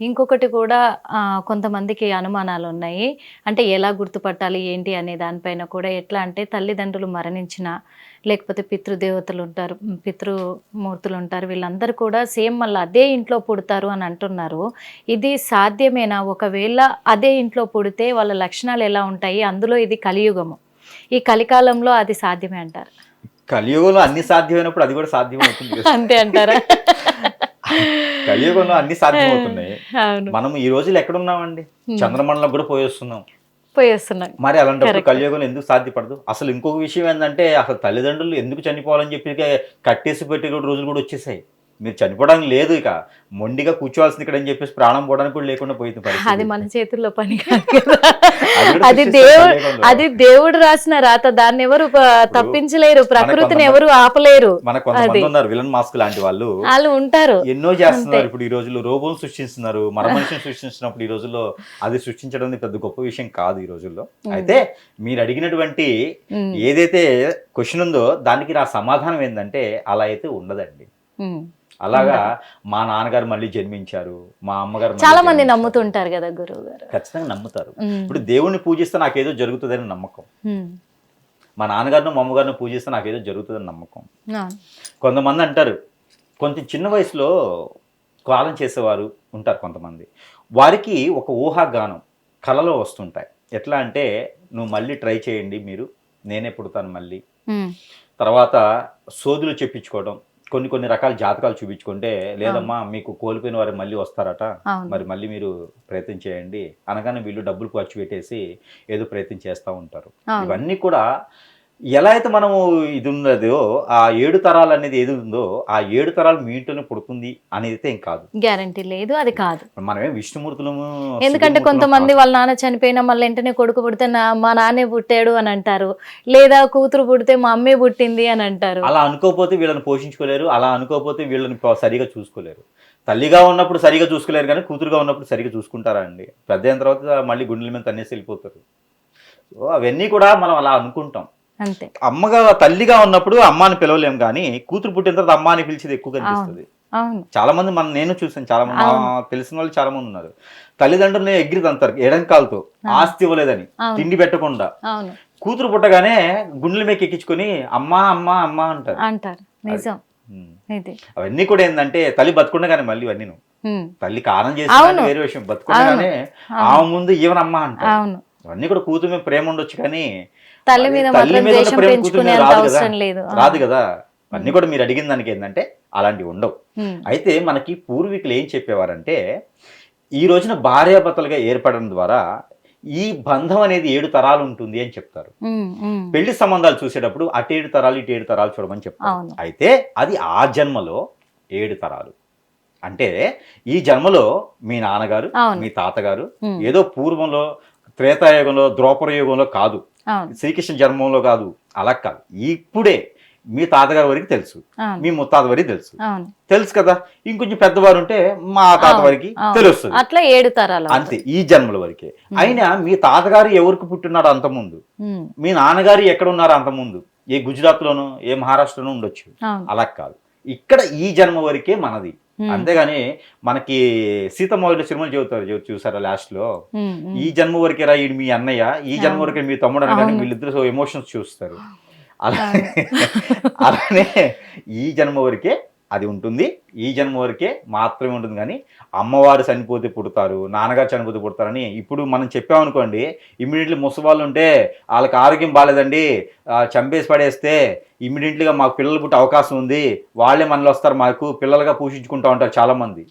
ఇంకొకటి కూడా కొంతమందికి అనుమానాలు ఉన్నాయి. అంటే ఎలా గుర్తుపట్టాలి ఏంటి అనే దానిపైన కూడా ఎట్లా అంటే తల్లిదండ్రులు మరణించినా లేకపోతే పితృదేవతలు ఉంటారు, పితృమూర్తులు ఉంటారు, వీళ్ళందరూ కూడా సేమ్ మళ్ళీ అదే ఇంట్లో పుడతారు అని అంటున్నారు. ఇది సాధ్యమేనా? ఒకవేళ అదే ఇంట్లో పుడితే వాళ్ళ లక్షణాలు ఎలా ఉంటాయి? అందులో ఇది కలియుగము. ఈ కలికాలంలో అది సాధ్యమే అంటారు? కలియుగంలో అన్ని సాధ్యమైనప్పుడు అది కూడా సాధ్యం అవుతుంది కదా. అంతే అంటారా? కలియుగంలో అన్ని సాధ్యమవుతున్నాయి. అవును. మనం ఈ రోజులు ఎక్కడున్నామండి? చంద్రమండలం కూడా పోయేస్తున్నాం. మరి అలాంటప్పుడు కలియుగంలో ఎందుకు సాధ్యపడదు? అసలు ఇంకొక విషయం ఏంటంటే అసలు తల్లిదండ్రులు ఎందుకు చనిపోవాలని చెప్పి కట్టేసి పెట్టి రోజులు కూడా వచ్చేసాయి. మీరు చనిపోవడానికి లేదు, ఇక మొండిగా కూర్చోవాల్సింది ఇక్కడ అని చెప్పేసి ప్రాణం పోవడానికి కూడా లేకుండా పోయింది. అది మన చేతుల్లో పని కాదు కదా. అది దేవుడు రాసిన రాత, దాన్ని ఎవరు తప్పించలేరు, ప్రకృతిని ఎవరు ఆపలేరు. మన కొంతమంది ఉన్నారు విలన్ మాస్క్ లాంటి వాళ్ళు ఉంటారు, ఎన్నో చేస్తున్నారు. ఇప్పుడు ఈ రోజుల్లో రోబోలు సృష్టిస్తున్నారు, మరమనిషిని సృష్టించినప్పుడు ఈ రోజుల్లో అది సృష్టించడం పెద్ద గొప్ప విషయం కాదు ఈ రోజుల్లో. అయితే మీరు అడిగినటువంటి ఏదైతే క్వశ్చన్ ఉందో దానికి నా సమాధానం ఏంటంటే అలా అయితే ఉండదండి. అలాగా మా నాన్నగారు మళ్ళీ జన్మించారు, మా అమ్మగారు చాలా మంది నమ్ముతుంటారు కదా గురువు గారు. ఖచ్చితంగా నమ్ముతారు. ఇప్పుడు దేవుణ్ణి పూజిస్తే నాకేదో జరుగుతుందని నమ్మకం, మా నాన్నగారిని మా అమ్మగారిని పూజిస్తే నాకేదో జరుగుతుందని నమ్మకం. కొంతమంది అంటారు కొంచెం చిన్న వయసులో కాలం చేసేవారు ఉంటారు కొంతమంది, వారికి ఒక ఊహాగానం కళలో వస్తుంటాయి. ఎట్లా అంటే నువ్వు మళ్ళీ ట్రై చేయండి, మీరు నేనే పుడతాను మళ్ళీ. తర్వాత సోదులు చెప్పించుకోవడం, కొన్ని రకాల జాతకాలు చూపించుకుంటే లేదమ్మా మీకు కోల్పోయిన వారు మళ్ళీ వస్తారట, మరి మళ్ళీ మీరు ప్రయత్నం చేయండి అనగానే వీళ్ళు డబ్బులు ఖర్చు పెట్టేసి ఏదో ప్రయత్నం చేస్తూ ఉంటారు. ఇవన్నీ కూడా ఎలా అయితే మనము ఇది ఉన్నదో ఆ 7 తరాలు అనేది ఏది ఉందో ఆ 7 తరాలు మీ ఇంట్లోనే పుడుతుంది అనేది అయితే ఏం కాదు, గ్యారంటీ లేదు, అది కాదు. మనమే విష్ణుమూర్తులము. ఎందుకంటే కొంతమంది వాళ్ళ నాన్న చనిపోయినా మళ్ళీ వెంటనే కొడుకు పుడితే మా నాన్నే పుట్టాడు అని అంటారు, లేదా కూతురు పుడితే మా అమ్మే పుట్టింది అని అంటారు. అలా అనుకోకపోతే వీళ్ళని పోషించుకోలేరు, అలా అనుకోకపోతే వీళ్ళని సరిగా చూసుకోలేరు. తల్లిగా ఉన్నప్పుడు సరిగా చూసుకోలేరు కానీ కూతురుగా ఉన్నప్పుడు సరిగా చూసుకుంటారా అండి? పెద్ద అయిన తర్వాత మళ్ళీ గుండెల మీద తన్నేసి వెళ్ళిపోతారు. సో అవన్నీ కూడా మనం అలా అనుకుంటాం. అంతే. అమ్మగా తల్లిగా ఉన్నప్పుడు అమ్మాని పిలవలేం కానీ కూతురు పుట్టిన తర్వాత అమ్మాని పిలిచేది ఎక్కువ కనిపిస్తుంది. చాలా మంది నేను చూసాను, చాలా మంది తెలిసిన వాళ్ళు చాలా మంది ఉన్నారు, తల్లిదండ్రులు ఎగిరి తంతారు ఎడంకాలతో, ఆస్తి ఇవ్వలేదని, తిండి పెట్టకుండా. కూతురు పుట్టగానే గుండెల మీద ఎక్కించుకొని అమ్మా అమ్మా అమ్మా అంటారు. అవన్నీ కూడా ఏంటంటే తల్లి బతుకుండగానే మళ్ళీ ఇవన్నీ తల్లి కారణం చేసి వేరే విషయం, బతుకుండగానే ఆమె ముందు ఈవెన్ అమ్మ అంటారు. అవన్నీ కూడా కూతురు మీద ప్రేమ ఉండొచ్చు కానీ తల్లి మీద ప్రేమ కూతురు మీద రాదు కదా. అన్ని కూడా మీరు అడిగిన దానికి ఏంటంటే అలాంటివి ఉండవు. అయితే మనకి పూర్వీకులు ఏం చెప్పేవారంటే ఈ రోజున భార్యాభర్తలుగా ఏర్పడడం ద్వారా ఈ బంధం అనేది 7 తరాలు ఉంటుంది అని చెప్తారు. పెళ్లి సంబంధాలు చూసేటప్పుడు అటు 7 తరాలు ఇటు 7 తరాలు చూడమని చెప్తారు. అయితే అది ఆ జన్మలో 7 తరాలు అంటే ఈ జన్మలో మీ నాన్నగారు మీ తాతగారు ఏదో పూర్వంలో త్రేతాయుగంలో ద్రౌపద యుగంలో కాదు, శ్రీకృష్ణ జన్మంలో కాదు, అలా కాదు. ఇప్పుడే మీ తాతగారి వరకు తెలుసు, మీ ముత్తాత వరకు తెలుసు కదా. ఇంకొంచెం పెద్దవారు ఉంటే మా తాత వరకు తెలుస్తుంది. అట్లా 7 తరాలు అంతే ఈ జన్మల వరకే. అయినా మీ తాతగారు ఎవరికి పుట్టినాడు అంత ముందు, మీ నాన్నగారు ఎక్కడ ఉన్నారో అంత ముందు, ఏ గుజరాత్ లోనో ఏ మహారాష్ట్రలోనో ఉండొచ్చు. అలా కాదు, ఇక్కడ ఈ జన్మ వరకే మనది. అంతేగాని మనకి సీతమ్మవారిలో సినిమాలు చెబుతారు చూసారా లాస్ట్ లో, ఈ జన్మ వరకే రా ఈడు మీ అన్నయ్య, ఈ జన్మ వరకే మీ తమ్ముడు అనగానే వీళ్ళిద్దరు ఎమోషన్స్ చూస్తారు. అలానే ఈ జన్మ వరకే అది ఉంటుంది, ఈ జన్మ వరకే మాత్రమే ఉంటుంది. కానీ అమ్మవారు చనిపోతే పుడతారు, నాన్నగారు చనిపోతే పుడతారని ఇప్పుడు మనం చెప్పామనుకోండి, ఇమ్మీడియట్లీ ముసవాళ్ళు ఉంటే వాళ్ళకి ఆరోగ్యం బాగాలేదండి చంపేసి పడేస్తే ఇమ్మీడియట్లీగా మాకు పిల్లలు పుట్టే అవకాశం ఉంది, వాళ్ళే మనలో వస్తారు, మాకు పిల్లలుగా పోషించుకుంటా ఉంటారు చాలా మంది.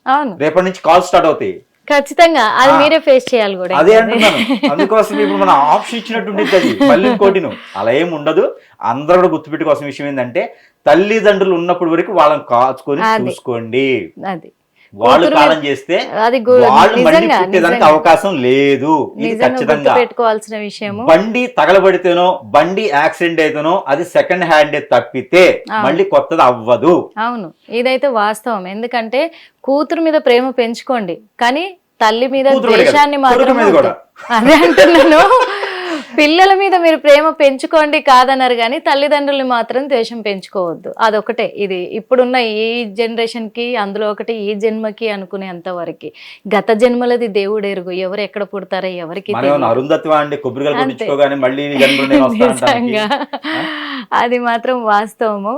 రేపటి నుంచి కాల్ స్టార్ట్ అవుతాయి ఖచ్చితంగా, అది మీరే ఫేస్ చేయాలి కూడా. అదే అంటున్నాను, అందుకోసం ఇప్పుడు మనం ఆప్షన్ ఇచ్చినట్టు ఉండేది అది. మళ్ళీ ఇంకోటిను అలా ఏమి ఉండదు. అందరూ కూడా గుర్తుపెట్టుకోవాల్సిన విషయం ఏంటంటే తల్లిదండ్రులు ఉన్నప్పుడు వరకు వాళ్ళని కాచుకొని చూసుకోండి. వాళ్ళు కాలం చేస్తే వాళ్ళు మళ్ళీ పుట్టేదానికి అవకాశం లేదు. ఇది ఖచ్చితంగా పెట్టుకోవాల్సిన విషయం. బండి తగలబడితేనో బండి యాక్సిడెంట్ అయితేనో అది సెకండ్ హ్యాండ్ తప్పితే మళ్ళీ కొత్తది అవ్వదు. అవును, ఇదైతే వాస్తవం. ఎందుకంటే కూతురు మీద ప్రేమ పెంచుకోండి కానీ తల్లి మీద ద్వేషాన్ని మాత్రం, అదే అంటున్నాను, పిల్లల మీద మీరు ప్రేమ పెంచుకోండి కాదన్నారు కానీ తల్లిదండ్రుల్ని మాత్రం ద్వేషం పెంచుకోవద్దు. అదొకటే ఇది ఇప్పుడున్న ఈ జనరేషన్ కి, అందులో ఒకటి ఈ జన్మకి అనుకునేంత వరకు. గత జన్మలది దేవుడు ఎరుగు, ఎవరు ఎక్కడ పుడతారో ఎవరికి అరుంధత్వ అండి, కొబ్బరికాయలు కొట్టించుకోగానే మళ్ళీ ఈ జన్మలో నేను వస్తా అంటానికి. నిజంగా అది మాత్రం వాస్తవము.